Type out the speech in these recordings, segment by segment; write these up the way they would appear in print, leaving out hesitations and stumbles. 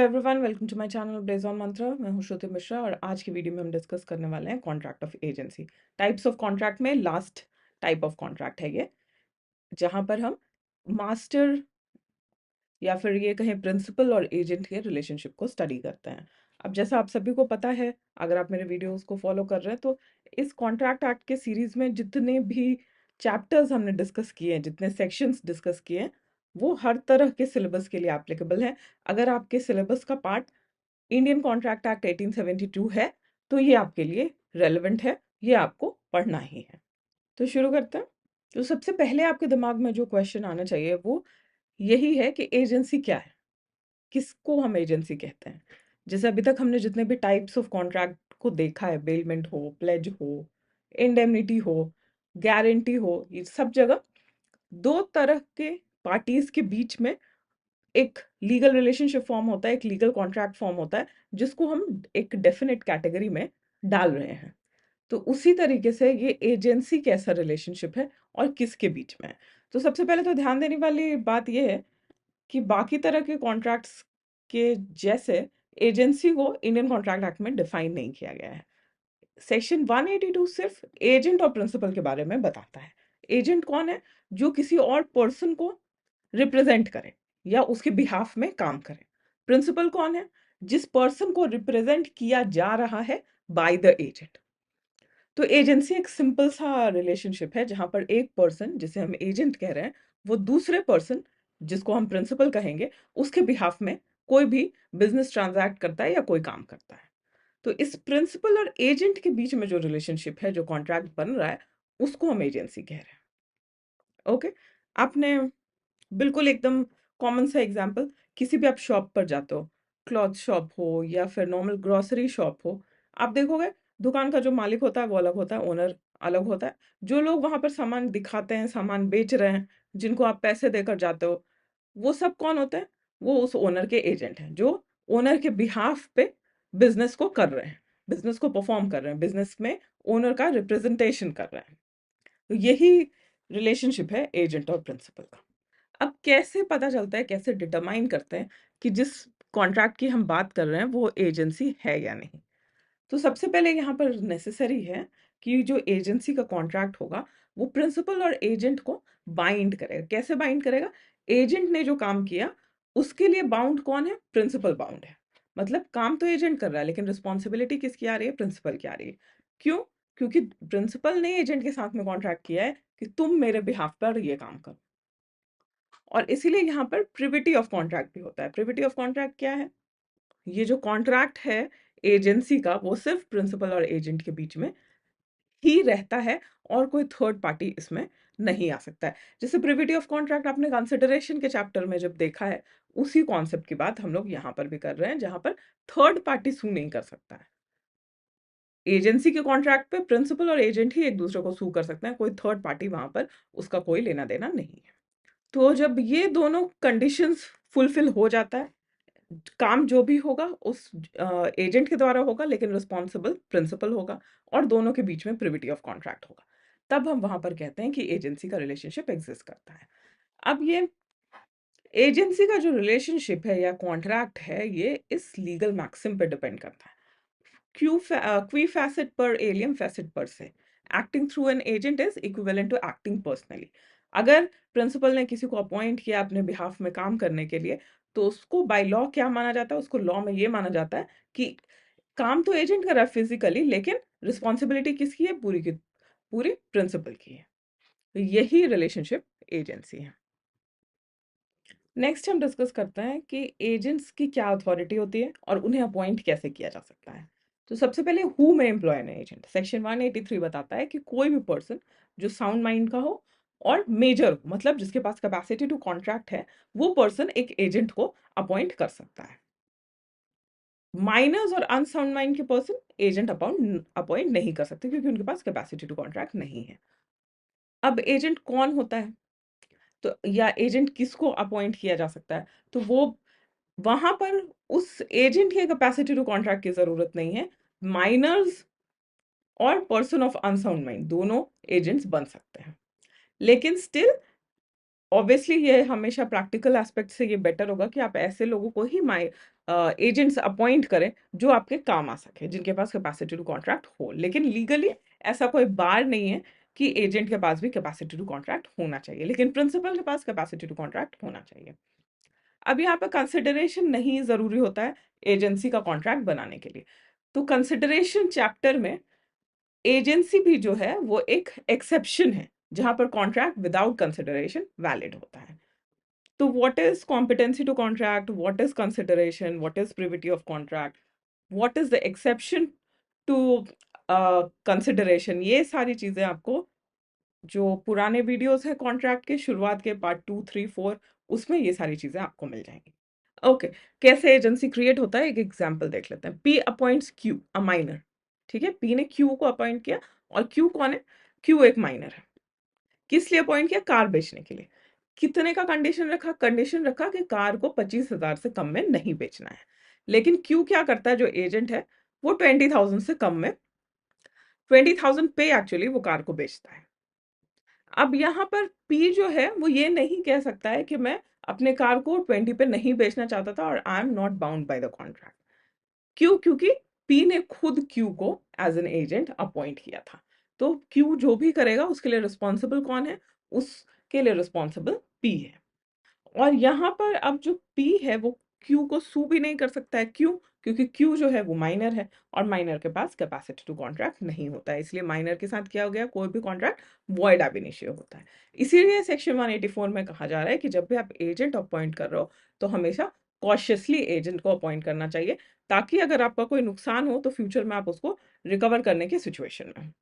Everyone, welcome to my channel based on mantra. मैं हूं श्रुति मिश्रा और आज की वीडियो में हम डिस्कस करने वाले हैं contract of agency. Types of contract में लास्ट टाइप ऑफ कॉन्ट्रैक्ट है ये, जहां पर हम मास्टर या फिर ये कहें प्रिंसिपल और एजेंट के रिलेशनशिप को स्टडी करते हैं। अब जैसा आप सभी को पता है, अगर आप मेरे वीडियोस को फॉलो कर रहे हैं, तो इस कॉन्ट्रैक्ट एक्ट के सीरीज में जितने भी चैप्टर्स हमने डिस्कस किए हैं, जितने सेक्शंस डिस्कस किए हैं, वो हर तरह के सिलेबस के लिए एप्लीकेबल है। अगर आपके सिलेबस का पार्ट इंडियन कॉन्ट्रैक्ट एक्ट 1872 है, तो ये आपके लिए रेलेवेंट है, ये आपको पढ़ना ही है। तो शुरू करते हैं। तो सबसे पहले आपके दिमाग में जो क्वेश्चन आना चाहिए वो यही है कि एजेंसी क्या है, किसको हम एजेंसी कहते हैं। जैसे अभी तक हमने जितने भी टाइप्स ऑफ कॉन्ट्रैक्ट को देखा है, बेलमेंट हो, प्लेज हो, इंडेमनिटी हो, गारंटी हो, ये सब जगह दो तरह के पार्टीज के बीच में एक लीगल रिलेशनशिप फॉर्म होता है, एक लीगल कॉन्ट्रैक्ट फॉर्म होता है, जिसको हम एक डेफिनेट कैटेगरी में डाल रहे हैं। तो उसी तरीके से ये एजेंसी कैसा रिलेशनशिप है और किसके बीच में है। तो सबसे पहले तो ध्यान देने वाली बात ये है कि बाकी तरह के कॉन्ट्रैक्ट्स के जैसे एजेंसी को इंडियन कॉन्ट्रैक्ट एक्ट में डिफाइन नहीं किया गया है। सेक्शन 182 सिर्फ एजेंट और प्रिंसिपल के बारे में बताता है। एजेंट कौन है? जो किसी और पर्सन को रिप्रेजेंट करे या उसके बिहाफ में काम करे। प्रिंसिपल कौन है? जिस पर्सन को रिप्रेजेंट किया जा रहा है बाय द एजेंट। तो एजेंसी एक सिंपल सा रिलेशनशिप है जहां पर एक पर्सन, जिसे हम एजेंट कह रहे हैं, वो दूसरे पर्सन, जिसको हम प्रिंसिपल कहेंगे, उसके बिहाफ में कोई भी बिजनेस ट्रांजैक्ट करता है या कोई काम करता है। तो इस प्रिंसिपल और एजेंट के बीच में जो रिलेशनशिप है, जो कॉन्ट्रैक्ट बन रहा है, उसको हम एजेंसी कह रहे हैं। ओके। आपने बिल्कुल एकदम कॉमन सा एग्जांपल, किसी भी आप शॉप पर जाते हो, क्लॉथ शॉप हो या फिर नॉर्मल ग्रोसरी शॉप हो, आप देखोगे दुकान का जो मालिक होता है वो अलग होता है, ओनर अलग होता है। जो लोग वहां पर सामान दिखाते हैं, सामान बेच रहे हैं, जिनको आप पैसे देकर जाते हो, वो सब कौन होते हैं? वो उस ओनर के एजेंट हैं, जो ओनर के बिहाफ पे बिजनेस को कर रहे हैं, बिजनेस को परफॉर्म कर रहे हैं, बिजनेस में ओनर का रिप्रेजेंटेशन कर रहे हैं। तो यही रिलेशनशिप है एजेंट और प्रिंसिपल का। अब कैसे पता चलता है, कैसे डिटरमाइन करते हैं कि जिस कॉन्ट्रैक्ट की हम बात कर रहे हैं वो एजेंसी है या नहीं? तो सबसे पहले यहाँ पर नेसेसरी है कि जो एजेंसी का कॉन्ट्रैक्ट होगा वो प्रिंसिपल और एजेंट को बाइंड करेगा। कैसे बाइंड करेगा? एजेंट ने जो काम किया उसके लिए बाउंड कौन है? प्रिंसिपल बाउंड है। मतलब काम तो एजेंट कर रहा है, लेकिन रिस्पॉन्सिबिलिटी किसकी आ रही है? प्रिंसिपल की आ रही है। क्यों? क्योंकि प्रिंसिपल ने एजेंट के साथ में कॉन्ट्रैक्ट किया है कि तुम मेरे बिहाफ पर ये काम करो। और इसीलिए यहाँ पर प्रिविटी ऑफ कॉन्ट्रैक्ट भी होता है। प्रिविटी ऑफ कॉन्ट्रैक्ट क्या है? ये जो कॉन्ट्रैक्ट है एजेंसी का, वो सिर्फ प्रिंसिपल और एजेंट के बीच में ही रहता है और कोई थर्ड पार्टी इसमें नहीं आ सकता है। जैसे प्रिविटी ऑफ कॉन्ट्रैक्ट आपने कंसिडरेशन के चैप्टर में जब देखा है, उसी कॉन्सेप्ट की बात हम लोग यहाँ पर भी कर रहे हैं, जहां पर थर्ड पार्टी सू नहीं कर सकता है। एजेंसी के कॉन्ट्रैक्ट पे प्रिंसिपल और एजेंट ही एक दूसरे को सू कर सकते हैं, कोई थर्ड पार्टी वहां पर उसका कोई लेना देना नहीं है। तो जब ये दोनों कंडीशंस फुलफिल हो जाता है, काम जो भी होगा उस एजेंट के द्वारा होगा, लेकिन रिस्पॉन्सिबल प्रिंसिपल होगा और दोनों के बीच में प्रिविटी ऑफ कॉन्ट्रैक्ट होगा, तब हम वहां पर कहते हैं कि एजेंसी का रिलेशनशिप एग्जिस्ट करता है। अब ये एजेंसी का जो रिलेशनशिप है या कॉन्ट्रैक्ट है, ये इस लीगल मैक्सिम पे डिपेंड करता है। Qui facet per alium facet per se. Acting through an agent is equivalent to acting personally. अगर प्रिंसिपल ने किसी को अपॉइंट किया अपने बिहाफ में काम करने के लिए, तो उसको बाय लॉ क्या माना जाता है? उसको लॉ में ये माना जाता है कि काम तो एजेंट कर रहा है फिजिकली, लेकिन रिस्पॉन्सिबिलिटी किसकी है? पूरी की पूरी प्रिंसिपल की है। तो यही रिलेशनशिप एजेंसी है। नेक्स्ट हम डिस्कस करते हैं कि एजेंट्स की क्या अथॉरिटी होती है और उन्हें अपॉइंट कैसे किया जा सकता है। तो सबसे पहले हु में एम्प्लॉय एन एजेंट, सेक्शन 183 बताता है कि कोई भी पर्सन जो साउंड माइंड का हो और मेजर हो, मतलब जिसके पास कैपेसिटी टू कॉन्ट्रैक्ट है, वो पर्सन एक एजेंट को अपॉइंट कर सकता है। माइनर्स और अनसाउंड माइंड के पर्सन एजेंट अपॉइंट नहीं कर सकते, क्योंकि उनके पास कैपेसिटी टू कॉन्ट्रैक्ट नहीं है। अब एजेंट कौन होता है, तो या एजेंट किसको अपॉइंट किया जा सकता है? तो वो वहां पर उस एजेंट के कैपेसिटी टू कॉन्ट्रैक्ट की जरूरत नहीं है। माइनर्स और पर्सन ऑफ अनसाउंड माइंड दोनों एजेंट्स बन सकते हैं, लेकिन स्टिल ऑब्वियसली ये हमेशा प्रैक्टिकल एस्पेक्ट से ये बेटर होगा कि आप ऐसे लोगों को ही एजेंट्स अपॉइंट करें जो आपके काम आ सके, जिनके पास कैपेसिटी टू कॉन्ट्रैक्ट हो। लेकिन लीगली ऐसा कोई बार नहीं है कि एजेंट के पास भी कैपेसिटी टू कॉन्ट्रैक्ट होना चाहिए, लेकिन प्रिंसिपल के पास कैपेसिटी टू कॉन्ट्रैक्ट होना चाहिए। अब यहाँ पे कंसिडरेशन नहीं जरूरी होता है एजेंसी का कॉन्ट्रैक्ट बनाने के लिए। तो कंसिडरेशन चैप्टर में एजेंसी भी जो है वो एक एक्सेप्शन है, जहां पर कॉन्ट्रैक्ट विदाउट कंसिडरेशन वैलिड होता है। तो what is competency to contract, what is consideration, what is privity of contract, what is the exception to consideration, ये सारी चीजें आपको जो पुराने वीडियोस है कॉन्ट्रैक्ट के शुरुआत के पार्ट 2, 3, 4, उसमें ये सारी चीजें आपको मिल जाएंगी। ओके, कैसे एजेंसी क्रिएट होता है एक एग्जांपल देख लेते हैं। P appoints Q a minor. ठीक है, पी ने क्यू को अपॉइंट किया, और क्यू कौन है? क्यू एक माइनर है। किस लिए अपॉइंट किया? कार बेचने के लिए। कितने का कंडीशन रखा? कंडीशन रखा कि कार को 25,000 से कम में नहीं बेचना है। लेकिन क्यू क्या करता है, जो एजेंट है, वो 20,000 से कम में, 20,000 पे एक्चुअली वो कार को बेचता है। अब यहाँ पर पी जो है वो ये नहीं कह सकता है कि मैं अपने कार को 20 पे नहीं बेचना चाहता था और I am not bound by the contract. क्यों? क्योंकि पी ने खुद क्यू को एज एन एजेंट अपॉइंट किया था। तो क्यू जो भी करेगा उसके लिए रिस्पॉन्सिबल कौन है? उसके लिए रिस्पॉन्सिबल पी है। और यहाँ पर अब जो पी है वो क्यू को सू भी नहीं कर सकता है। क्यों? क्योंकि क्यू जो है वो माइनर है, और माइनर के पास कैपेसिटी टू कॉन्ट्रैक्ट नहीं होता है, इसलिए माइनर के साथ क्या हो गया? कोई भी कॉन्ट्रैक्ट वॉइड ab initio होता है। इसीलिए सेक्शन 184 में कहा जा रहा है कि जब भी आप एजेंट अपॉइंट कर रहे हो तो हमेशा कॉशियसली एजेंट को अपॉइंट करना चाहिए, ताकि अगर आपका कोई नुकसान हो तो फ्यूचर में आप उसको रिकवर करने की सिचुएशन में।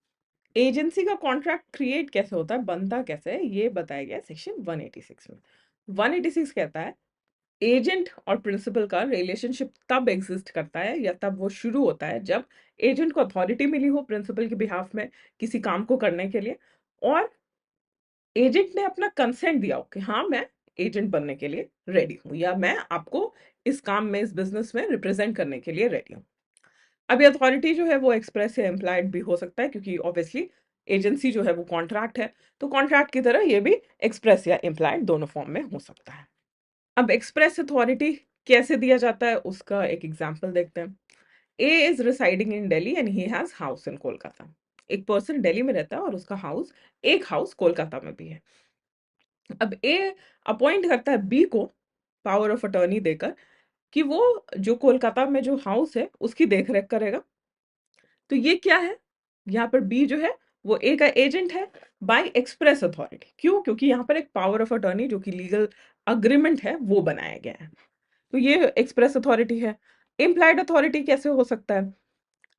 एजेंसी का कॉन्ट्रैक्ट क्रिएट कैसे होता है, बनता कैसे है, ये बताया गया सेक्शन 186 में। 186 कहता है एजेंट और प्रिंसिपल का रिलेशनशिप तब एग्जिस्ट करता है या तब वो शुरू होता है जब एजेंट को अथॉरिटी मिली हो प्रिंसिपल के बिहाफ में किसी काम को करने के लिए, और एजेंट ने अपना कंसेंट दिया हो कि हाँ मैं एजेंट बनने के लिए रेडी हूँ, या मैं आपको इस काम में, इस बिजनेस में रिप्रेजेंट करने के लिए रेडी हूँ। अब ये अथॉरिटी जो है वो एक्सप्रेस या इम्प्लाइड भी हो सकता है, क्योंकि ऑब्वियसली एजेंसी जो है वो कॉन्ट्रैक्ट है, तो कॉन्ट्रैक्ट की तरह ये भी एक्सप्रेस या इम्प्लाइड दोनों फॉर्म में हो सकता है। अब एक्सप्रेस अथॉरिटी कैसे दिया जाता है उसका एक एग्जांपल देखते हैं। A is residing in Delhi and he has house in Kolkata. एक पर्सन दिल्ली में रहता है और उसका एक हाउस कोलकाता में भी है। अब ए अपॉइंट करता है बी को पावर ऑफ अटर्नी देकर कि वो जो कोलकाता में जो हाउस है उसकी देखरेख करेगा। तो ये क्या है? यहाँ पर बी जो है वो ए का एजेंट है बाय एक्सप्रेस अथॉरिटी। क्यों? क्योंकि यहाँ पर एक पावर ऑफ अटर्नी जो कि लीगल अग्रीमेंट है वो बनाया गया है। तो ये एक्सप्रेस अथॉरिटी है। इम्प्लाइड अथॉरिटी कैसे हो सकता है,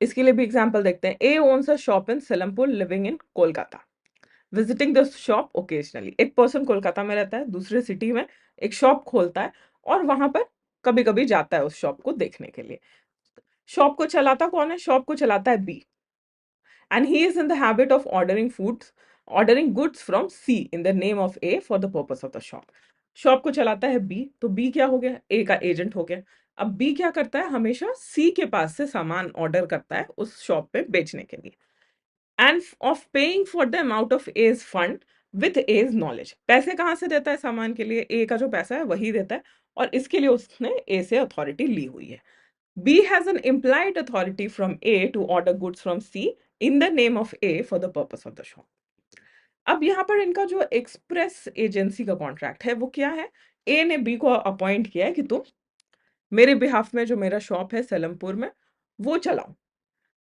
इसके लिए भी एग्जांपल देखते हैं। A owns a shop in Seelampur living in Kolkata, visiting the shop occasionally. एक पर्सन कोलकाता में रहता है, दूसरे सिटी में एक शॉप खोलता है, और वहां पर कभी कभी जाता है उस शॉप को देखने के लिए। शॉप को चलाता कौन है? शॉप को चलाता है B, and he is in the habit of ordering goods from C in the name of A for the purpose of the shop. Shop को चलाता है बी, तो बी क्या हो गया? ए का एजेंट हो गया। अब बी क्या करता है? हमेशा सी के पास से सामान ऑर्डर करता है उस शॉप पे बेचने के लिए, and of paying for the amount of as fund with as knowledge. पैसे कहाँ से देता है सामान के लिए? ए का जो पैसा है वही देता है, और इसके लिए उसने ए से अथॉरिटी ली हुई है। B has an implied authority from A to order goods from C in the name of A for the purpose of the shop. अब यहाँ पर इनका जो एक्सप्रेस एजेंसी का कॉन्ट्रैक्ट है वो क्या है? ए ने बी को अपॉइंट किया है कि तुम मेरे बिहाफ में जो मेरा शॉप है सेलमपुर में वो चलाओ।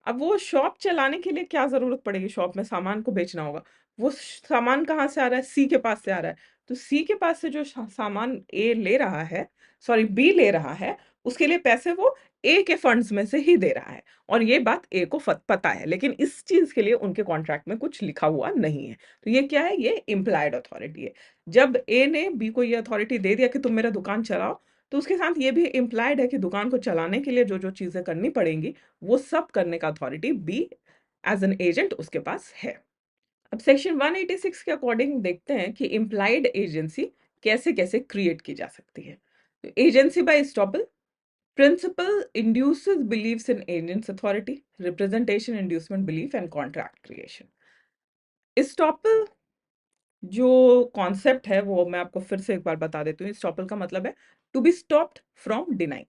अब वो शॉप चलाने के लिए क्या जरूरत पड़ेगी? शॉप में सामान को बेचना होगा। वो सामान कहाँ से आ रहा है? सी के पास से आ रहा है। तो सी के पास से जो सामान ए ले रहा है, सॉरी बी ले रहा है, उसके लिए पैसे वो ए के फंड्स में से ही दे रहा है, और ये बात ए को पता है, लेकिन इस चीज के लिए उनके कॉन्ट्रैक्ट में कुछ लिखा हुआ नहीं है। तो ये क्या है? ये इम्प्लाइड अथॉरिटी है। जब ए ने बी को ये अथॉरिटी दे दिया कि तुम मेरा दुकान चलाओ, तो उसके साथ ये भी इम्प्लाइड है कि दुकान को चलाने के लिए जो जो चीजें करनी पड़ेंगी वो सब करने का authority be as an agent उसके पास है। अब सेक्शन 186 के अकॉर्डिंग देखते हैं कि इम्प्लाइड एजेंसी कैसे कैसे क्रिएट की जा सकती है। Agency by estoppel, principal induces believes in agents authority, representation inducement belief and contract creation. Estoppel जो कॉन्सेप्ट है वो मैं आपको फिर से एक बार बता देती हूँ। इस्टॉपल का मतलब है to be stopped from denying.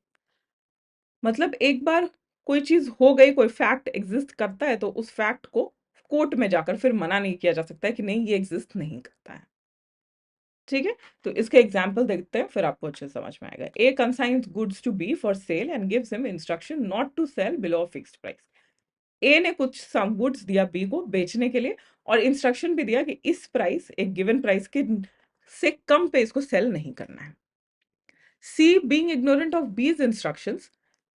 मतलब एक बार कोई चीज हो गई, कोई फैक्ट एग्जिस्ट करता है, तो उस फैक्ट को कोर्ट में जाकर फिर मना नहीं किया जा सकता है कि नहीं ये एग्जिस्ट नहीं करता है। ठीक है, तो इसके एग्जाम्पल देखते हैं, फिर आपको अच्छे से समझ में आएगा। A consigns goods to be for sale and gives him instruction not to sell below fixed price. A ने कुछ सम गुड्स दिया बी को बेचने के लिए, और इंस्ट्रक्शन भी दिया कि इस प्राइस, एक गिवन प्राइस के से कम पे इसको सेल नहीं करना है। C, being ignorant of B's instructions,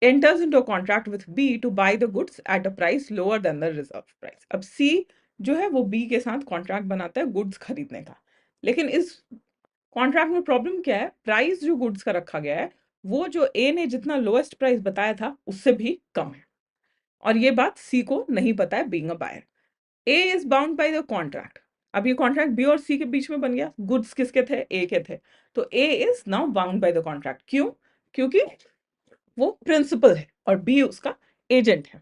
enters into a contract with B to buy the goods at a price lower than the reserve price. अब C जो है वो B के साथ कॉन्ट्रैक्ट बनाता है गुड्स खरीदने का, लेकिन इस कॉन्ट्रैक्ट में प्रॉब्लम क्या है? प्राइस जो गुड्स का रखा गया है वो जो A ने जितना लोएस्ट प्राइस बताया था उससे भी कम है, और ये बात C को नहीं पता है, being a buyer. A is bound by the contract. अब ये कॉन्ट्रैक्ट बी और सी के बीच में बन गया, गुड्स किसके थे? ए के थे, तो A is now bound by the contract. क्यों? क्योंकि वो प्रिंसिपल है और बी उसका एजेंट है।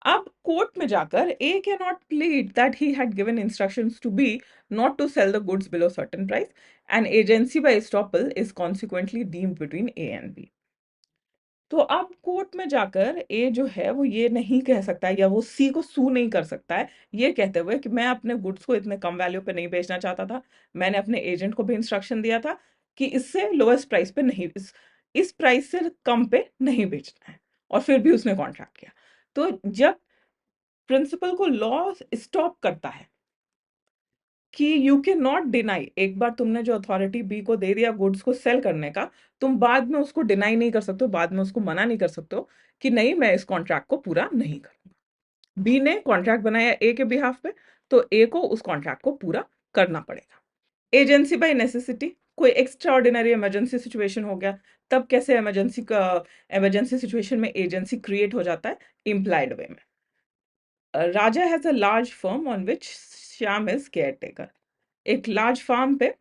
अब कोर्ट में जाकर A can not plead that he had given instructions to B not to sell the goods below certain price, and agency by estoppel is consequently deemed between A and B. तो अब court में जाकर ए जो है वो ये नहीं कह सकता है, या वो सी को सू नहीं कर सकता है ये कहते हुए कि मैं अपने गुड्स को इतने कम वैल्यू पे नहीं बेचना चाहता था, मैंने अपने एजेंट को भी इंस्ट्रक्शन दिया था कि इससे लोएस्ट प्राइस पे नहीं, इस प्राइस से कम पे नहीं बेचना है, और फिर भी उसने कॉन्ट्रैक्ट किया। तो जब प्रिंसिपल को लॉ स्टॉप करता है कि यू कैन नॉट डिनाई, एक बार तुमने जो अथॉरिटी बी को दे दिया गुड्स को सेल करने का, तुम बाद में उसको डिनाई नहीं कर सकते हो, बाद में उसको मना नहीं कर सकते हो कि नहीं मैं इस कॉन्ट्रैक्ट को पूरा नहीं करूंगा। बी ने कॉन्ट्रैक्ट बनाया ए के बिहाफ पे, तो ए को उस कॉन्ट्रैक्ट को पूरा करना पड़ेगा। एजेंसी बाय नेसेसिटी, कोई एक्स्ट्रा ऑर्डिनरी इमरजेंसी सिचुएशन हो गया, तब कैसे इमरजेंसी सिचुएशन में एजेंसी क्रिएट हो जाता है? इम्प्लाइड वे में। Raja has a large firm on which Shyam is caretaker. एक लार्ज फार्म पे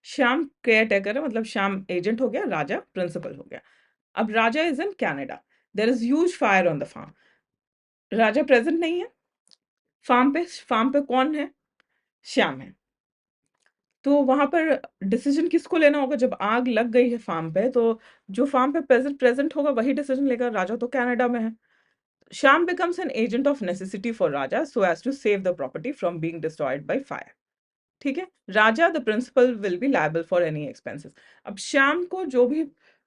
श्याम केयर टेकर है, मतलब श्याम एजेंट हो गया, राजा प्रिंसिपल हो गया। अब Raja is in Canada, there is huge fire on the farm, Raja present नहीं है फार्म पे कौन है? श्याम है। तो वहां पर डिसीजन किसको लेना होगा? जब आग लग गई है फार्म पे, तो जो फार्म पे प्रेजेंट होगा वही डिसीजन लेगा, राजा तो कनाडा में है। Shyam becomes an agent of necessity for Raja so as to save the property from being destroyed by fire. ठीक है, Raja the principal will be liable for any expenses. अब श्याम को जो भी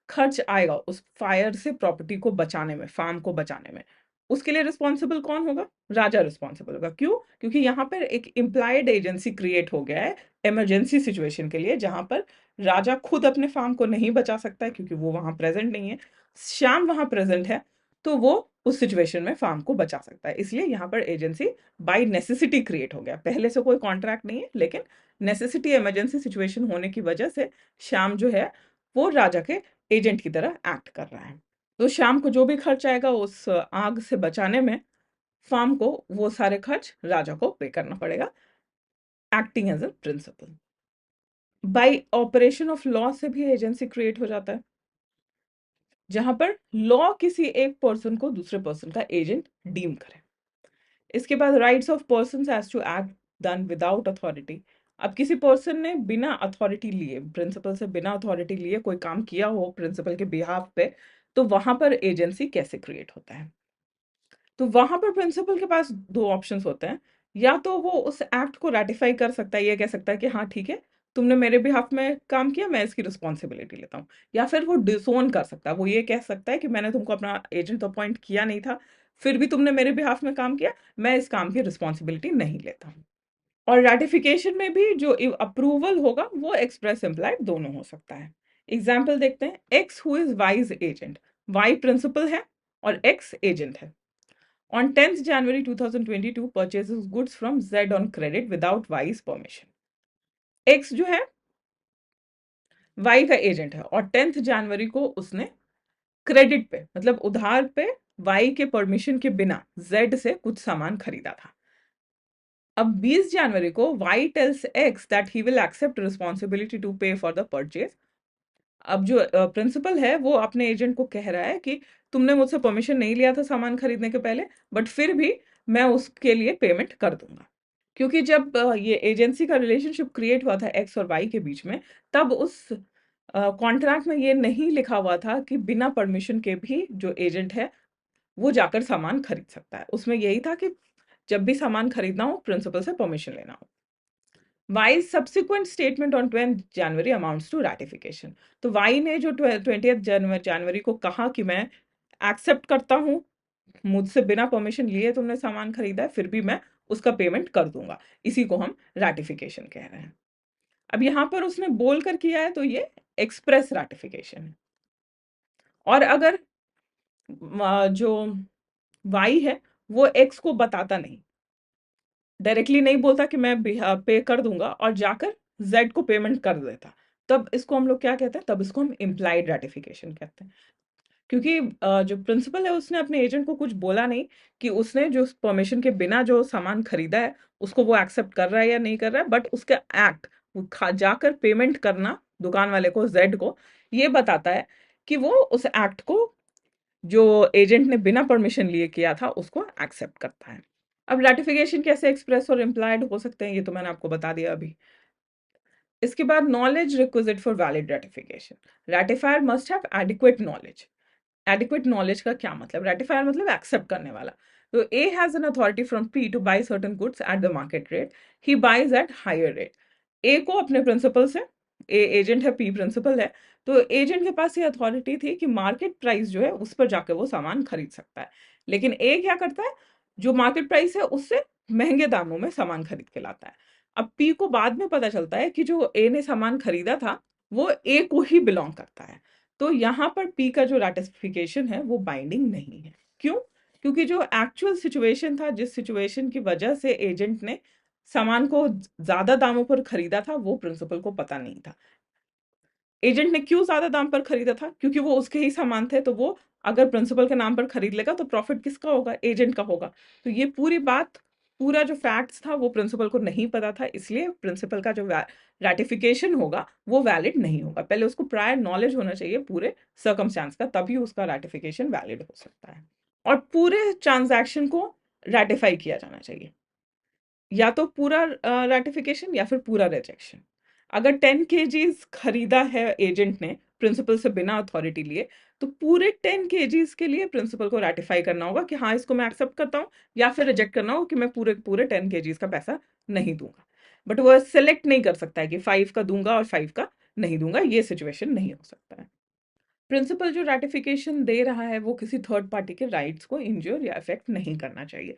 खर्च आएगा उस फायर से प्रॉपर्टी को बचाने में, फार्म को बचाने में, उसके लिए रिस्पॉन्सिबल कौन होगा? राजा रिस्पॉन्सिबल होगा। क्यों? क्योंकि यहाँ पर एक इम्प्लाइड एजेंसी क्रिएट हो गया है इमरजेंसी सिचुएशन के लिए, जहां पर राजा खुद अपने फार्म को नहीं बचा सकता है क्योंकि वो वहां प्रेजेंट नहीं है, श्याम वहां प्रेजेंट है, तो वो उस सिचुएशन में फार्म को बचा सकता है। इसलिए यहाँ पर एजेंसी बाय नेसेसिटी क्रिएट हो गया, पहले से कोई कॉन्ट्रैक्ट नहीं है, लेकिन नेसेसिटी इमरजेंसी सिचुएशन होने की वजह से श्याम जो है वो राजा के एजेंट की तरह एक्ट कर रहा है। तो श्याम को जो भी खर्च आएगा उस आग से बचाने में, फार्म को वो सारे खर्च राजा को पे करना पड़ेगा, acting as a principal. By operation of law से भी एजेंसी क्रिएट हो जाता है, जहां पर लॉ किसी एक पर्सन को दूसरे पर्सन का एजेंट डीम करे। इसके बाद rights of person has to act done without authority. अब किसी पर्सन ने बिना अथॉरिटी लिए, प्रिंसिपल से बिना अथॉरिटी लिए कोई काम किया हो प्रिंसिपल के बिहाफ पे, तो वहां पर एजेंसी कैसे क्रिएट होता है? तो वहां पर प्रिंसिपल के पास दो ऑप्शंस होते हैं, या तो वो उस एक्ट को रेटिफाई कर सकता है, ये कह सकता है कि हाँ ठीक है तुमने मेरे बिहाफ में काम किया, मैं इसकी रिस्पॉन्सिबिलिटी लेता हूँ, या फिर वो डिसोन कर सकता है, वो ये कह सकता है कि मैंने तुमको अपना एजेंट अपॉइंट किया नहीं था, फिर भी तुमने मेरे बिहाफ में काम किया, मैं इस काम की रिस्पॉन्सिबिलिटी नहीं लेता हूँ। और रैटिफिकेशन में भी जो अप्रूवल होगा वो एक्सप्रेस इम्प्लाइड दोनों हो सकता है। एग्जाम्पल देखते हैं, X who is Y's agent, Y principal है और एक्स एजेंट है। On 10th January 2022 purchases goods from Z on credit without Y's permission. X जो है Y का एजेंट है और 10th जनवरी को उसने क्रेडिट पे, मतलब उधार पे, Y के परमिशन के बिना Z से कुछ सामान खरीदा था। अब 20 जनवरी को Y tells X that he will accept responsibility to pay for the purchase. अब जो प्रिंसिपल है वो अपने एजेंट को कह रहा है कि तुमने मुझसे परमिशन नहीं लिया था सामान खरीदने के पहले, बट फिर भी मैं उसके लिए पेमेंट कर दूंगा, क्योंकि जब ये एजेंसी का रिलेशनशिप क्रिएट हुआ था एक्स और वाई के बीच में, तब उस कॉन्ट्रैक्ट में ये नहीं लिखा हुआ था कि बिना परमिशन के भी जो एजेंट है वो जाकर सामान खरीद सकता है। उसमें यही था कि जब भी सामान खरीदना हो प्रिंसिपल से परमिशन लेना हो। Y subsequent statement on 20 January amounts to ratification. तो वाई ने जो 20 जनवरी को कहा कि मैं एक्सेप्ट करता हूँ, मुझसे बिना परमिशन लिए तुमने सामान खरीदा है, फिर भी मैं उसका पेमेंट कर दूंगा, इसी को हम रैटिफिकेशन कह रहे हैं। अब यहां पर उसने बोल कर किया है तो ये एक्सप्रेस रैटिफिकेशन है। और अगर जो वाई है वो एक्स को बताता नहीं, डायरेक्टली नहीं बोलता कि मैं पे कर दूंगा और जाकर जेड को पेमेंट कर देता, तब इसको हम लोग क्या कहते हैं, तब इसको हम इम्प्लाइड रैटिफिकेशन कहते हैं। क्योंकि जो प्रिंसिपल है उसने अपने एजेंट को कुछ बोला नहीं कि उसने जो परमिशन के बिना जो सामान खरीदा है उसको वो एक्सेप्ट कर रहा है या नहीं कर रहा है, बट उसका एक्ट जाकर पेमेंट करना दुकान वाले को, जेड को, ये बताता है कि वो उस एक्ट को जो एजेंट ने बिना परमिशन लिए किया था उसको एक्सेप्ट करता है। अब रैटिफिकेशन कैसे एक्सप्रेस और इम्प्लाइड हो सकते हैं ये तो मैंने आपको बता दिया अभी। इसके बाद knowledge requisite for valid ratification. Ratifier must have adequate knowledge. Adequate knowledge का क्या मतलब, रेटिफायर मतलब एक्सेप्ट करने वाला। तो A has an authority from P to buy certain goods at the market rate, he buys at higher rate. A को अपने principal से, ए एजेंट है, पी प्रिंसिपल है, तो एजेंट के पास ये अथॉरिटी थी कि मार्केट प्राइस जो है उस पर जाकर वो सामान खरीद सकता है। लेकिन ए क्या करता है, जो मार्केट प्राइस है उससे महंगे दामों में सामान खरीद के लाता है। अब पी को बाद में पता चलता है कि जो ए ने सामान खरीदा था वो ए को ही बिलोंग करता है। तो यहाँ पर पी का जो रैटिफिकेशन है वो बाइंडिंग नहीं है। क्यों? क्योंकि जो एक्चुअल सिचुएशन था, जिस सिचुएशन की वजह से एजेंट ने सामान को ज्यादा दामों पर खरीदा था, वो प्रिंसिपल को पता नहीं था। एजेंट ने क्यों ज्यादा दाम पर खरीदा था? क्योंकि वो उसके ही सामान थे, तो वो अगर प्रिंसिपल के नाम पर खरीद लेगा तो प्रॉफिट किसका होगा? एजेंट का होगा। तो ये पूरी बात, पूरा जो फैक्ट्स था वो प्रिंसिपल को नहीं पता था, इसलिए प्रिंसिपल का जो रैटिफिकेशन होगा वो वैलिड नहीं होगा। पहले उसको प्रायर नॉलेज होना चाहिए पूरे सर्कमस्टांस का, तभी उसका रैटिफिकेशन वैलिड हो सकता है। और पूरे ट्रांजैक्शन को रैटिफाई किया जाना चाहिए, या तो पूरा रैटिफिकेशन या फिर पूरा रिजेक्शन। अगर 10 kgs खरीदा है एजेंट ने प्रिंसिपल से बिना अथॉरिटी लिए, तो पूरे 10 kgs के लिए प्रिंसिपल को रैटिफाई करना होगा कि हाँ इसको मैं एक्सेप्ट करता हूँ, या फिर रिजेक्ट करना होगा कि मैं पूरे पूरे 10 kgs का पैसा नहीं दूंगा। बट वह सेलेक्ट नहीं कर सकता है कि 5 का दूंगा और 5 का नहीं दूंगा, ये सिचुएशन नहीं हो सकता है। प्रिंसिपल जो रैटिफिकेशन दे रहा है वो किसी थर्ड पार्टी के राइट्स को इंज्योर या अफेक्ट नहीं करना चाहिए।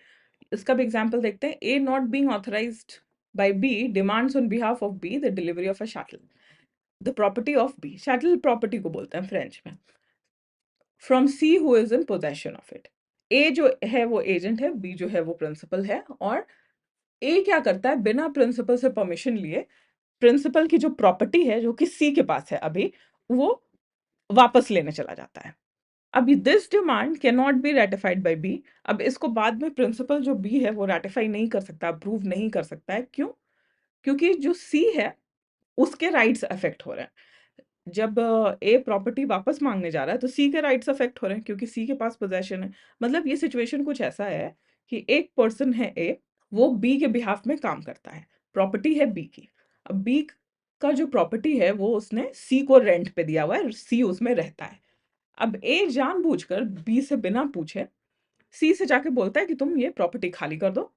इसका भी एग्जांपल देखते हैं। A not being authorized by B demands on behalf of B the delivery of a chattel, the property of B. Chattel property को बोलते हैं फ्रेंच में। From C who is in possession of it. A जो है वो agent है, B जो है वो प्रिंसिपल है, और ए क्या करता है, बिना प्रिंसिपल से परमिशन लिए प्रिंसिपल की जो प्रॉपर्टी है जो कि सी के पास है अभी, वो वापस लेने चला जाता है। अभी this demand can not be ratified by B. अब इसको बाद में प्रिंसिपल जो बी है वो रेटिफाई नहीं कर सकता, अप्रूव नहीं कर सकता है। क्यों? क्योंकि जो सी है उसके राइट्स अफेक्ट हो रहे हैं। जब ए प्रॉपर्टी वापस मांगने जा रहा है तो सी के राइट्स अफेक्ट हो रहे हैं, क्योंकि सी के पास पोजेशन है। मतलब ये सिचुएशन कुछ ऐसा है कि एक पर्सन है ए, वो बी के बिहाफ में काम करता है, प्रॉपर्टी है बी की। अब बी का जो प्रॉपर्टी है वो उसने सी को रेंट पे दिया हुआ है, सी उसमें रहता है। अब ए जानबूझकर बी से बिना पूछे सी से जाके बोलता है कि तुम ये प्रॉपर्टी खाली कर दो,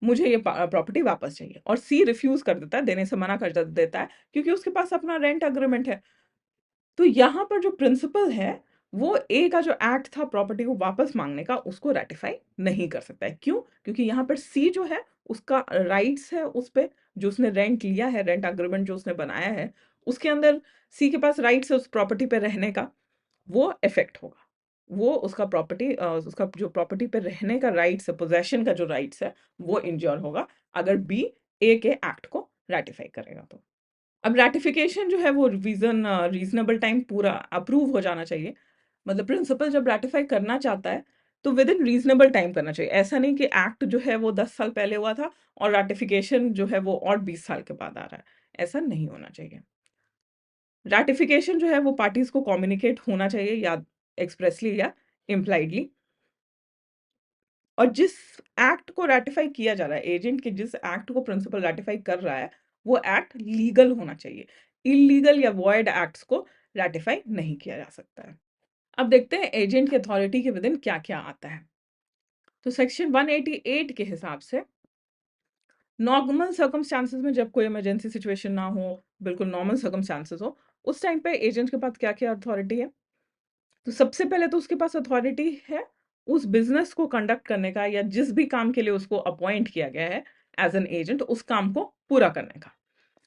मुझे ये प्रॉपर्टी वापस चाहिए, और सी रिफ्यूज कर देता है, देने से मना कर देता है, क्योंकि उसके पास अपना रेंट अग्रीमेंट है। तो यहाँ पर जो प्रिंसिपल है वो ए का जो एक्ट था प्रॉपर्टी को वापस मांगने का, उसको रेटिफाई नहीं कर सकता है। क्यों? क्योंकि यहाँ पर सी जो है उसका राइट्स है उस पे, जो उसने रेंट लिया है, रेंट अग्रीमेंट जो उसने बनाया है, उसके अंदर सी के पास राइट्स है उस प्रॉपर्टी पे रहने का, वो इफेक्ट होगा। वो उसका प्रॉपर्टी, उसका जो प्रॉपर्टी पे रहने का राइट्स है, पोजेशन का जो राइट्स है, वो इंजोर होगा अगर बी ए के एक्ट को रेटिफाई करेगा तो। अब रैटिफिकेशन जो है वो रीजनेबल टाइम पूरा अप्रूव हो जाना चाहिए। मतलब प्रिंसिपल जब रैटिफाई करना चाहता है तो विद इन रीजनेबल टाइम करना चाहिए। ऐसा नहीं कि एक्ट जो है वो 10 साल पहले हुआ था और रैटिफिकेशन जो है वो और 20 साल के बाद आ रहा है, ऐसा नहीं होना चाहिए। रैटिफिकेशन जो है वो पार्टीज को कम्युनिकेट होना चाहिए, या एक्सप्रेसली या इम्प्लाइडली। और जिस एक्ट को रैटिफाई किया जा रहा है, एजेंट के जिस एक्ट को प्रिंसिपल रैटिफाई कर रहा है, वो एक्ट लीगल होना चाहिए। इलीगल या वॉइड एक्ट्स को रैटिफाई नहीं किया जा सकता है। अब देखते हैं एजेंट की अथॉरिटी के विदिन क्या क्या आता है। तो सेक्शन 188 के हिसाब से नॉर्मल सर्कमस्टांसेस में, जब कोई इमरजेंसी सिचुएशन ना हो, बिल्कुल नॉर्मल सर्कमस्टांसेस हो, उस टाइम पे एजेंट के पास क्या क्या अथॉरिटी है। तो सबसे पहले तो उसके पास अथॉरिटी है उस बिजनेस को कंडक्ट करने का, या जिस भी काम के लिए उसको अपॉइंट किया गया है एज एन एजेंट, उस काम को पूरा करने का।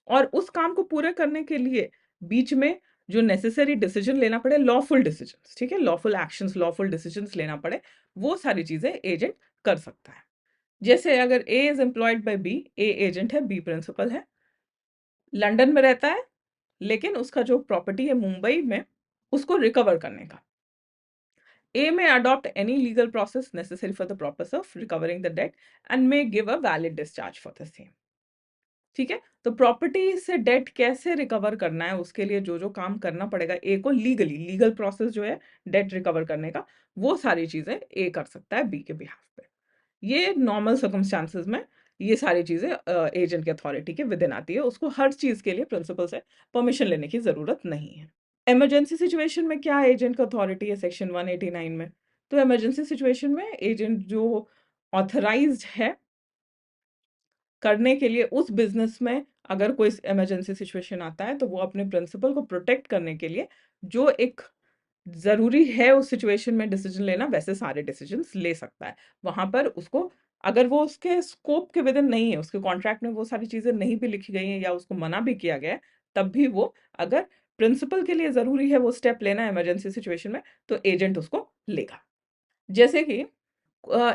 और उस काम को पूरे करने के लिए बीच में जो नेसेसरी डिसीजन लेना पड़े, लॉफुल डिसीजन, ठीक है, लॉफुल एक्शंस, लॉफुल डिसीजंस लेना पड़े, वो सारी चीजें एजेंट कर सकता है। जैसे अगर A is employed by B, A agent है, बी प्रिंसिपल है, लंदन में रहता है, लेकिन उसका जो प्रॉपर्टी है मुंबई में, उसको रिकवर करने का। A may adopt any legal process necessary for the purpose of recovering the debt and may give a valid discharge for the same. ठीक है, तो प्रॉपर्टी से डेट कैसे रिकवर करना है, उसके लिए जो जो काम करना पड़ेगा ए को, लीगली, लीगल प्रोसेस जो है डेट रिकवर करने का, वो सारी चीजें ए कर सकता है बी के बिहाफ पे। ये नॉर्मल सर्कमस्टांसेस में ये सारी चीजें एजेंट की अथॉरिटी के विदिन आती है। उसको हर चीज के लिए प्रिंसिपल से परमिशन लेने की जरूरत नहीं है। इमरजेंसी सिचुएशन में क्या एजेंट का अथॉरिटी है सेक्शन 189 में। तो इमरजेंसी सिचुएशन में एजेंट जो ऑथराइज्ड है करने के लिए उस बिजनेस में, अगर कोई इमरजेंसी सिचुएशन आता है, तो वो अपने प्रिंसिपल को प्रोटेक्ट करने के लिए जो एक जरूरी है उस सिचुएशन में डिसीजन लेना, वैसे सारे डिसीजंस ले सकता है। वहां पर उसको, अगर वो उसके स्कोप के विदिन नहीं है, उसके कॉन्ट्रैक्ट में वो सारी चीजें नहीं भी लिखी गई हैं या उसको मना भी किया गया है, तब भी वो, अगर प्रिंसिपल के लिए जरूरी है वो स्टेप लेना इमरजेंसी सिचुएशन में, तो एजेंट उसको लेगा। जैसे कि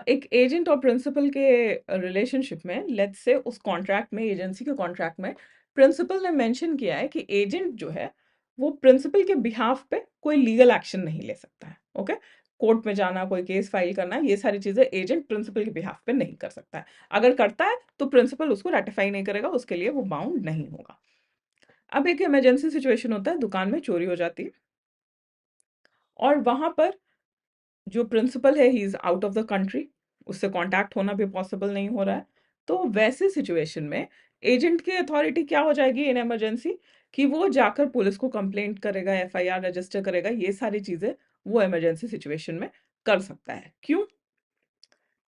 एक एजेंट और प्रिंसिपल के रिलेशनशिप में, लेट्स से उस कॉन्ट्रैक्ट में, एजेंसी के कॉन्ट्रैक्ट में प्रिंसिपल ने मेंशन किया है कि एजेंट जो है वो प्रिंसिपल के बिहाफ पे कोई लीगल एक्शन नहीं ले सकता है। ओके, कोर्ट में जाना, कोई केस फाइल करना, ये सारी चीजें एजेंट प्रिंसिपल के बिहाफ पे नहीं कर सकता है। अगर करता है तो प्रिंसिपल उसको रेटिफाई नहीं करेगा, उसके लिए वो बाउंड नहीं होगा। अब एक इमरजेंसी सिचुएशन होता है, दुकान में चोरी हो जाती है और वहां पर जो प्रिंसिपल है he is out of the country, उससे कांटेक्ट होना भी पॉसिबल नहीं हो रहा है। तो वैसे सिचुएशन में एजेंट की अथॉरिटी क्या हो जाएगी इन इमरजेंसी, कि वो जाकर पुलिस को कंप्लेंट करेगा, एफआईआर रजिस्टर करेगा, ये सारी चीजें वो इमरजेंसी सिचुएशन में कर सकता है। क्यों?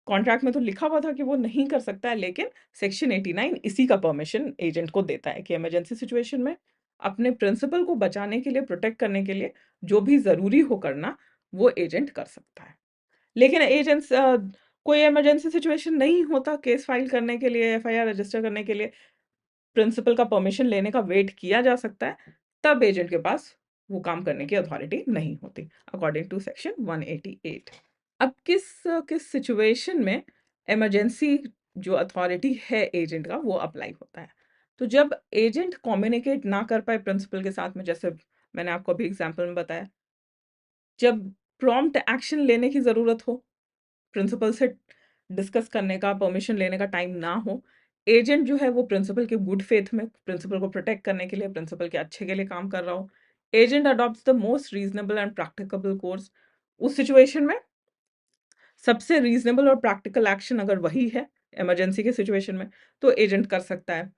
कॉन्ट्रैक्ट में तो लिखा हुआ था कि वो नहीं कर सकता है, लेकिन सेक्शन 89 इसी का परमिशन एजेंट को देता है कि इमरजेंसी सिचुएशन में अपने प्रिंसिपल को बचाने के लिए, प्रोटेक्ट करने के लिए जो भी जरूरी हो करना, वो एजेंट कर सकता है। लेकिन एजेंट्स, कोई इमरजेंसी सिचुएशन नहीं होता केस फाइल करने के लिए, एफआईआर रजिस्टर करने के लिए प्रिंसिपल का परमिशन लेने का वेट किया जा सकता है, तब एजेंट के पास वो काम करने की अथॉरिटी नहीं होती, अकॉर्डिंग टू सेक्शन 188। अब किस किस सिचुएशन में इमरजेंसी जो अथॉरिटी है एजेंट का, वो अप्लाई होता है। तो जब एजेंट कम्युनिकेट ना कर पाए प्रिंसिपल के साथ में, जैसे मैंने आपको अभी एग्जांपल में बताया, जब प्रॉम्प्ट एक्शन लेने की जरूरत हो, प्रिंसिपल से डिस्कस करने का, परमिशन लेने का टाइम ना हो, एजेंट जो है वो प्रिंसिपल के गुड फेथ में, प्रिंसिपल को प्रोटेक्ट करने के लिए, प्रिंसिपल के अच्छे के लिए काम कर रहा हो, agent adopts the most reasonable and practicable course. उस सिचुएशन में सबसे रीजनेबल और प्रैक्टिकल एक्शन अगर वही है इमरजेंसी के सिचुएशन में, तो एजेंट कर सकता है।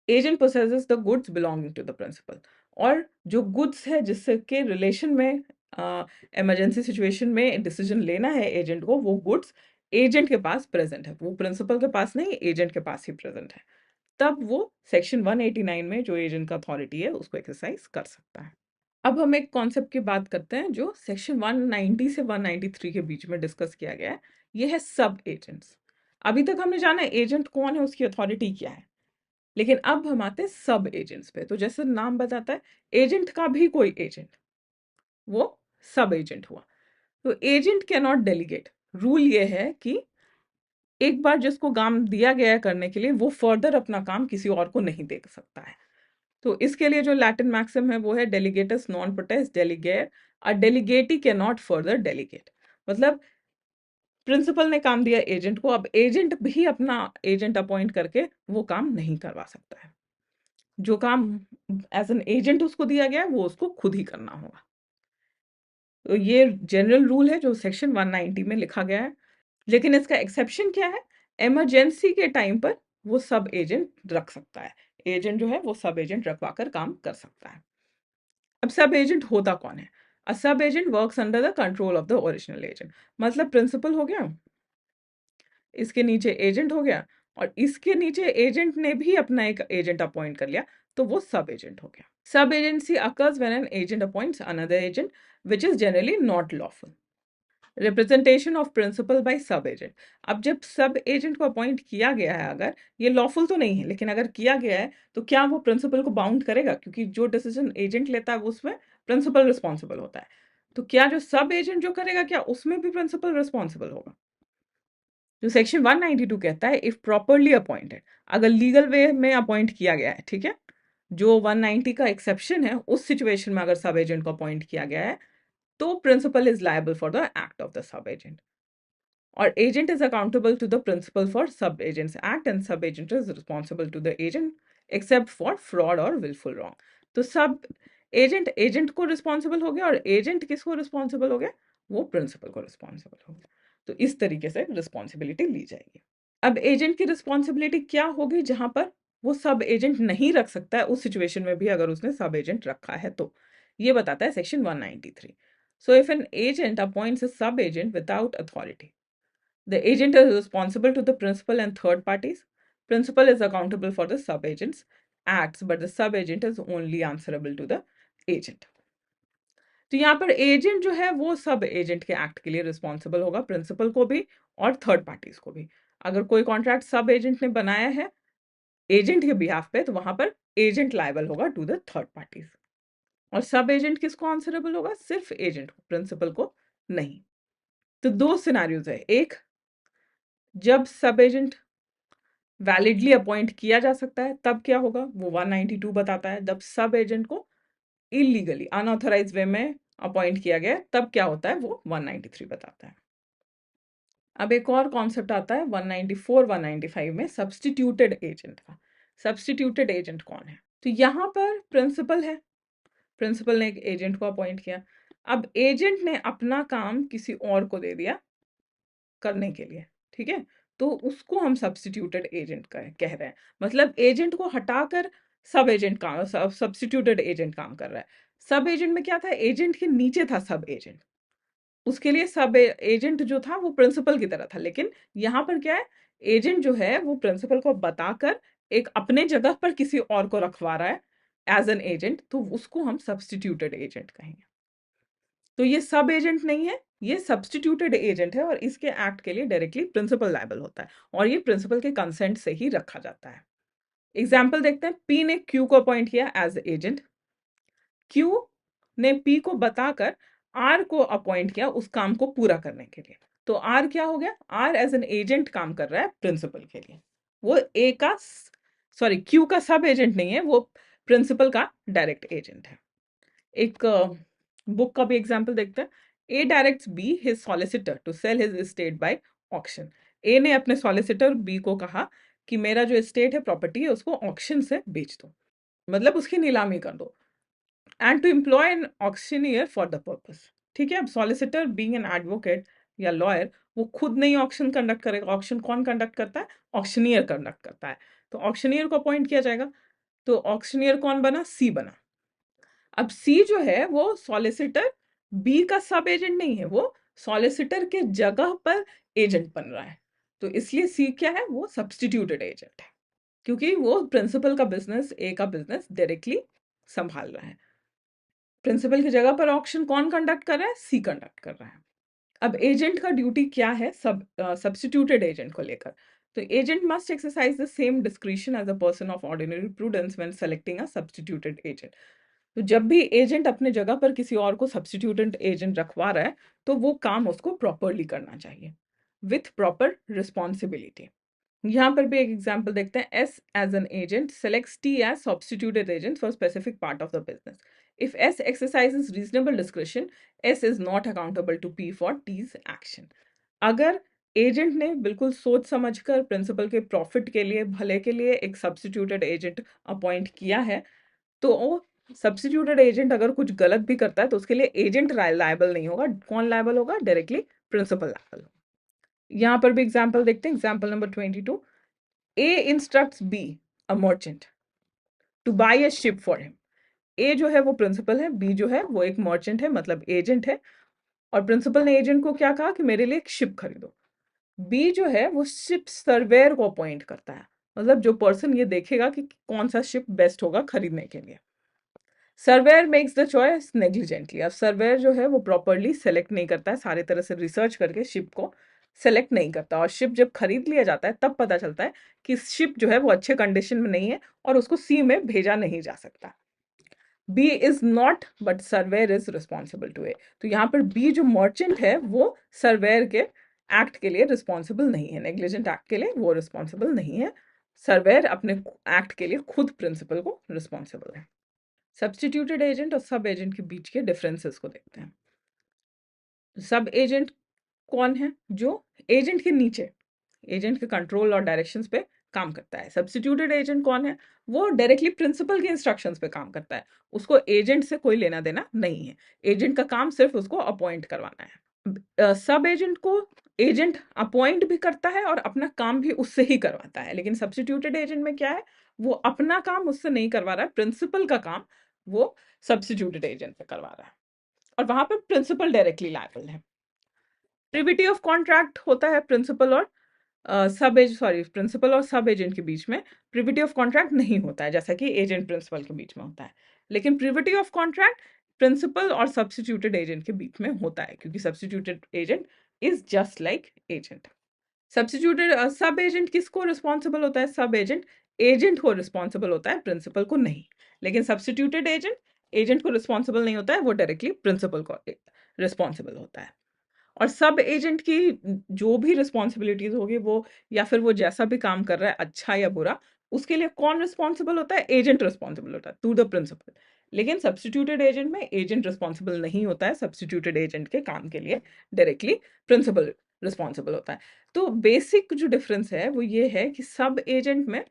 Agent possesses the goods belonging to the principal, और जो गुड्स है जिससे के रिलेशन में इमरजेंसी सिचुएशन में डिसीजन लेना है एजेंट को, वो गुड्स एजेंट के पास प्रेजेंट है, वो प्रिंसिपल के पास नहीं, एजेंट के पास ही प्रेजेंट है, तब वो सेक्शन 189 में जो एजेंट का अथॉरिटी है उसको एक्सरसाइज कर सकता है। अब हम एक कॉन्सेप्ट की बात करते हैं जो सेक्शन 190 से 193 के बीच में डिस्कस किया गया है, ये है सब एजेंट्स। अभी तक हमने जाना है एजेंट कौन है, उसकी अथॉरिटी क्या है, लेकिन अब हम आते हैं सब एजेंट्स पे। तो जैसे नाम बताता है, एजेंट का भी कोई एजेंट, वो सब एजेंट हुआ। तो agent can not delegate, rule ये है कि एक बार जिसको काम दिया गया है करने के लिए, वो फर्दर अपना काम किसी और को नहीं दे सकता है। तो इसके लिए जो लैटिन मैक्सिम है वो है delegatus non potest delegare, a delegatee can not further delegate. मतलब प्रिंसिपल ने काम दिया एजेंट को, अब एजेंट भी अपना एजेंट अपॉइंट करके वो काम नहीं करवा सकता है। जो काम एज एन एजेंट उसको दिया गया है वो उसको खुद ही करना होगा। तो ये जनरल रूल है जो सेक्शन 190 में लिखा गया है, लेकिन इसका एक्सेप्शन क्या है? इमरजेंसी के टाइम पर वो सब एजेंट रख सकता है, एजेंट जो है वो सब एजेंट रखवा कर काम कर सकता है। अब सब एजेंट होता कौन है? अ sub agent works under the control of the original agent. मतलब प्रिंसिपल हो गया, इसके नीचे एजेंट हो गया, और इसके नीचे एजेंट ने भी अपना एक एजेंट अपॉइंट कर लिया, तो वो सब एजेंट हो गया। सब agency occurs when an agent appoints another agent which is generally not lawful. Representation of principal bye सब एजेंट। अब जब सब एजेंट को अपॉइंट किया गया है, अगर ये लॉफुल तो नहीं है, लेकिन अगर किया गया है तो क्या वो प्रिंसिपल को बाउंड करेगा? क्योंकि जो डिसीजन एजेंट लेता है उसमें प्रिंसिपल रिस्पॉन्सिबल होता है। तो क्या जो सब एजेंट जो करेगा, क्या उसमें भी प्रिंसिपल रिस्पॉन्सिबल होगा? जो सेक्शन 192 कहता है, इफ प्रॉपरली अपॉइंटेड, अगर लीगल वे में अपॉइंट किया गया है, ठीक है, जो 190 का एक्सेप्शन है, उस सिचुएशन में अगर सब एजेंट को अपॉइंट किया गया है, तो principal is liable for the act of the sub agent, और agent is accountable to the principal for sub-agents act, and sub-agent is responsible to the agent except for fraud or willful wrong। तो सब agent agent को responsible हो गया, और agent किसको responsible हो गया? वो प्रिंसिपल को रिस्पॉन्सिबल हो गया। तो इस तरीके से रिस्पॉन्सिबिलिटी ली जाएगी। अब एजेंट की रिस्पॉन्सिबिलिटी क्या होगी जहां पर वो सब एजेंट नहीं रख सकता है, उस सिचुएशन में भी अगर उसने सब एजेंट रखा है तो ये बताता है section 193। So if an agent appoints a sub agent without authority, the agent is responsible to the principal and third parties. Principal is accountable for the sub-agent's acts, but the sub-agent is only answerable to the agent. तो यहाँ पर agent जो है वो सब agent के act के लिए रिस्पॉन्सिबल होगा, प्रिंसिपल को भी और थर्ड पार्टीज को भी। अगर कोई कॉन्ट्रैक्ट सब एजेंट ने बनाया है एजेंट के बिहाफ पे, तो वहां पर एजेंट लायबल होगा टू द थर्ड पार्टीज। और सब एजेंट किसको आंसरेबल होगा? सिर्फ एजेंट को, प्रिंसिपल को नहीं। तो दो सिनारियोज है, एक जब सब एजेंट वैलिडली अपॉइंट किया जा सकता है तब क्या होगा, वो 192 बताता है। जब सब एजेंट को इलीगली अनऑथराइज वे में अपॉइंट किया गया तब क्या होता है, वो 193 बताता है। अब एक और कॉन्सेप्ट आता है 194 195 में, सब्स्टिट्यूटेड एजेंट का। सब्स्टिट्यूटेड एजेंट कौन है? तो यहाँ पर प्रिंसिपल है, प्रिंसिपल ने एक एजेंट को अपॉइंट किया। अब एजेंट ने अपना काम किसी और को दे दिया करने के लिए, ठीक है, तो उसको हम सब्स्टिट्यूटेड एजेंट कह रहे हैं। मतलब एजेंट को हटाकर सब एजेंट काम, सब्स्टिट्यूटेड एजेंट काम कर रहा है। सब एजेंट में क्या था? एजेंट के नीचे था सब एजेंट, उसके लिए सब एजेंट जो था वो प्रिंसिपल की तरह था। लेकिन यहाँ पर क्या है, एजेंट जो है वो प्रिंसिपल को बताकर एक अपने जगह पर किसी और को रखवा रहा है एज एन एजेंट, तो उसको हम सब्स्टिट्यूटेड एजेंट कहेंगे। तो ये सब एजेंट नहीं है, ये सब्स्टिट्यूटेड एजेंट है, और इसके एक्ट के लिए डायरेक्टली प्रिंसिपल लायबल होता है, और ये प्रिंसिपल के कंसेंट से ही रखा जाता है। एग्जाम्पल देखते हैं, पी ने क्यू को अपॉइंट किया एज एजेंट, क्यू ने पी को बताकर आर को अपॉइंट किया उस काम को पूरा करने के लिए। तो आर क्या हो गया? आर एज एन एजेंट काम कर रहा है प्रिंसिपल के लिए। वो ए का, सॉरी, क्यू का सब एजेंट नहीं है, वो प्रिंसिपल का डायरेक्ट एजेंट है। एक बुक का भी एग्जाम्पल देखते हैं। A directs B his solicitor to sell his estate by auction. A ने अपने सॉलिसिटर बी को कहा कि मेरा जो एस्टेट है, प्रॉपर्टी है, उसको ऑक्शन से बेच दो, मतलब उसकी नीलामी कर दो। And to employ an auctioneer for the purpose. ठीक है, अब सॉलिसिटर बीइंग एन एडवोकेट या लॉयर, वो खुद नहीं ऑक्शन कंडक्ट करेगा। ऑक्शन कौन कंडक्ट करता है? ऑक्शनियर कंडक्ट करता है। तो ऑक्शनियर को अपॉइंट किया जाएगा। तो ऑक्शनियर कौन बना? सी बना। अब सी जो है वो सॉलिसिटर बी का सब एजेंट नहीं है, वो सॉलिसिटर के जगह पर एजेंट बन रहा है। तो इसलिए सी क्या है? वो सब्स्टिट्यूटेड एजेंट है, क्योंकि वो प्रिंसिपल का बिजनेस, ए का बिजनेस डायरेक्टली संभाल रहा है। प्रिंसिपल की जगह पर ऑक्शन कौन कंडक्ट कर रहा है? सी कंडक्ट कर रहा है। अब एजेंट का ड्यूटी क्या है सब्स्टिट्यूटेड एजेंट को लेकर? तो agent must exercise the same discretion as a person of ordinary prudence when selecting a substituted agent. तो जब भी एजेंट अपने जगह पर किसी और को सब्स्टिट्यूटेड एजेंट रखवा रहा है, तो वो काम उसको प्रॉपरली करना चाहिए विथ प्रॉपर रिस्पॉन्सिबिलिटी। यहाँ पर भी एक एग्जाम्पल देखते हैं। S as an agent selects T as substituted agent for specific part of the business. If S exercises reasonable discretion, S is not accountable to P for T's action. अगर agent ने बिल्कुल सोच समझकर principal के profit के लिए, भले के लिए एक सब्स्टिट्यूटेड एजेंट अपॉइंट किया है, तो सब्स्टिट्यूटेड एजेंट अगर कुछ गलत भी करता है तो उसके लिए एजेंट लायबल नहीं होगा। कौन लायबल होगा? डायरेक्टली प्रिंसिपल लायबल होगा। यहाँ पर भी एग्जाम्पल देखते हैं, example number 22। A instructs B a merchant to buy a ship for him. A जो है वो प्रिंसिपल है, बी जो है वो एक मर्चेंट है, मतलब एजेंट है। और प्रिंसिपल ने एजेंट को क्या कहा कि मेरे लिए एक शिप खरीदो। बी जो है वो शिप सर्वेयर को अपॉइंट करता है, मतलब जो पर्सन ये देखेगा कि कौन सा शिप बेस्ट होगा खरीदने के लिए। Surveyor makes the choice negligently. अब सर्वेयर जो है वो प्रॉपरली सेलेक्ट नहीं करता है, सारे तरह से रिसर्च करके शिप को सेलेक्ट नहीं करता, और शिप जब खरीद लिया जाता है तब पता चलता है कि शिप जो है वो अच्छे कंडीशन में नहीं है और उसको सी में भेजा नहीं जा सकता। B is not but surveyor is responsible to A. तो यहाँ पर बी जो मर्चेंट है वो सर्वेयर के एक्ट के लिए रिस्पॉन्सिबल नहीं है, नेग्लिजेंट एक्ट के लिए वो रिस्पॉन्सिबल नहीं है। सर्वेयर अपने एक्ट के लिए खुद प्रिंसिपल को रिस्पॉन्सिबल है। सब्स्टिट्यूटेड एजेंट और सब एजेंट के बीच के डिफरेंसेस को देखते हैं। सब एजेंट कौन है? जो एजेंट के नीचे, एजेंट के कंट्रोल और डायरेक्शंस पे काम करता है। सब्स्टिट्यूटेड एजेंट कौन है? वो डायरेक्टली प्रिंसिपल के इंस्ट्रक्शंस पे काम करता है, उसको एजेंट से कोई लेना देना नहीं है। एजेंट का काम सिर्फ उसको अपॉइंट करवाना है। सब एजेंट को एजेंट अपॉइंट भी करता है और अपना काम भी उससे ही करवाता है, लेकिन सब्स्टिट्यूटेड एजेंट में क्या है? वो अपना काम उससे नहीं करवा रहा है, प्रिंसिपल का काम वो सब्स्टिट्यूटेड एजेंट से करवा रहा है, और वहां पर प्रिंसिपल डायरेक्टली लायबल है। प्रिविटी ऑफ कॉन्ट्रैक्ट होता है प्रिंसिपल और प्रिंसिपल और सब एजेंट के बीच में। प्रिविटी ऑफ कॉन्ट्रैक्ट नहीं होता है जैसा कि एजेंट प्रिंसिपल के बीच में होता है, लेकिन प्रिविटी ऑफ कॉन्ट्रैक्ट प्रिंसिपल और सब्स्टिट्यूटेड एजेंट के बीच में होता है, क्योंकि substituted agent is just like agent. Substituted सब एजेंट किसको रिस्पॉन्सिबल होता है? सब एजेंट एजेंट को रिस्पॉन्सिबल होता है, प्रिंसिपल को नहीं। लेकिन सब्स्टिट्यूटेड एजेंट एजेंट को रिस्पॉन्सिबल नहीं होता है, वो डायरेक्टली प्रिंसिपल को रिस्पॉन्सिबल होता है। और सब एजेंट की जो भी रिस्पॉन्सिबिलिटीज होगी वो, या फिर वो जैसा भी काम कर रहा है अच्छा या बुरा, उसके लिए कौन रिस्पॉन्सिबल होता है? एजेंट रिस्पॉन्सिबल होता है टू द प्रिंसिपल। लेकिन सब्स्टिट्यूटेड एजेंट में एजेंट रिस्पॉन्सिबल नहीं होता है, सब्स्टिट्यूटेड एजेंट के काम के लिए डायरेक्टली प्रिंसिपल रिस्पॉन्सिबल होता है। तो बेसिक जो डिफरेंस है वो ये है कि सब एजेंट में,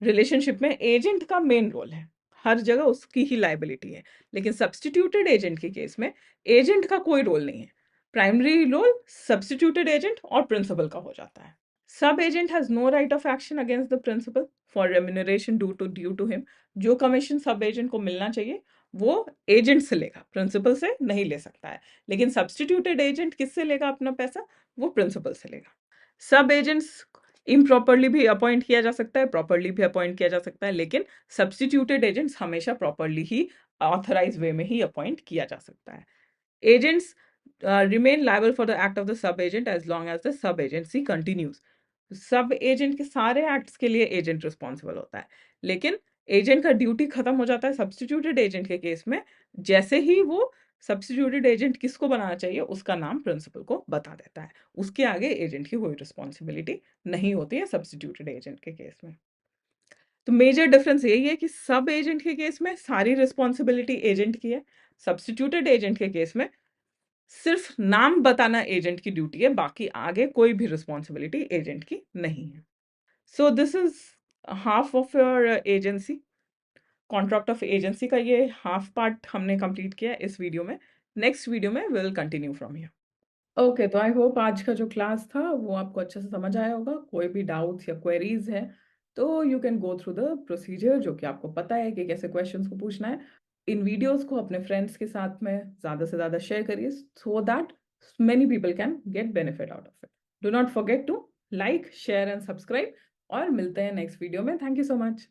रिलेशनशिप में एजेंट का मेन रोल है, हर जगह उसकी ही लाइबिलिटी है। लेकिन सब्स्टिट्यूटेड एजेंट के केस में एजेंट का कोई रोल नहीं है, प्राइमरी रोल सब्स्टिट्यूटेड एजेंट और प्रिंसिपल का हो जाता है। Sub agent has no right of action against the principal for remuneration due to him. जो कमीशन सब एजेंट को मिलना चाहिए वो एजेंट से लेगा, प्रिंसिपल से नहीं ले सकता है। लेकिन सब्स्टिट्यूटेड एजेंट किससे लेगा अपना पैसा? वो प्रिंसिपल से लेगा। सब एजेंट्स इम्प्रॉपरली भी अपॉइंट किया जा सकता है, प्रॉपरली भी अपॉइंट किया जा सकता है, लेकिन सब्स्टिट्यूटेड एजेंट्स हमेशा प्रॉपरली ही ऑथराइज वे में ही अपॉइंट किया जा सकता है। Agents remain liable for the act of the sub agent as long as the sub agency continues. सब एजेंट के सारे एक्ट्स के लिए एजेंट रिस्पॉन्सिबल होता है, लेकिन एजेंट का ड्यूटी खत्म हो जाता है सब्स्टिट्यूटेड एजेंट के केस में जैसे ही वो सब्स्टिट्यूटेड एजेंट किसको बनाना चाहिए उसका नाम प्रिंसिपल को बता देता है। उसके आगे एजेंट की कोई रिस्पॉन्सिबिलिटी नहीं होती है सब्स्टिट्यूटेड एजेंट के केस में। तो मेजर डिफरेंस यही है कि सब एजेंट के केस में सारी रिस्पॉन्सिबिलिटी एजेंट की है, सब्स्टिट्यूटेड एजेंट के केस में सिर्फ नाम बताना एजेंट की ड्यूटी है, बाकी आगे कोई भी रिस्पॉन्सिबिलिटी एजेंट की नहीं है। So this is half of your agency, contract of agency का ये हाफ पार्ट हमने कंप्लीट किया इस वीडियो में। नेक्स्ट वीडियो में will continue from here. Okay, तो आई होप आज का जो क्लास था वो आपको अच्छे से समझ आया होगा। कोई भी डाउट्स या क्वेरीज है तो you can go through the procedure, जो कि आपको पता है कि कैसे क्वेश्चंस को पूछना है। इन वीडियोस को अपने फ्रेंड्स के साथ में ज़्यादा से ज़्यादा शेयर करिए so that many people can get benefit out of it. Do not forget to like, share and subscribe, और मिलते हैं नेक्स्ट वीडियो में। Thank you so much.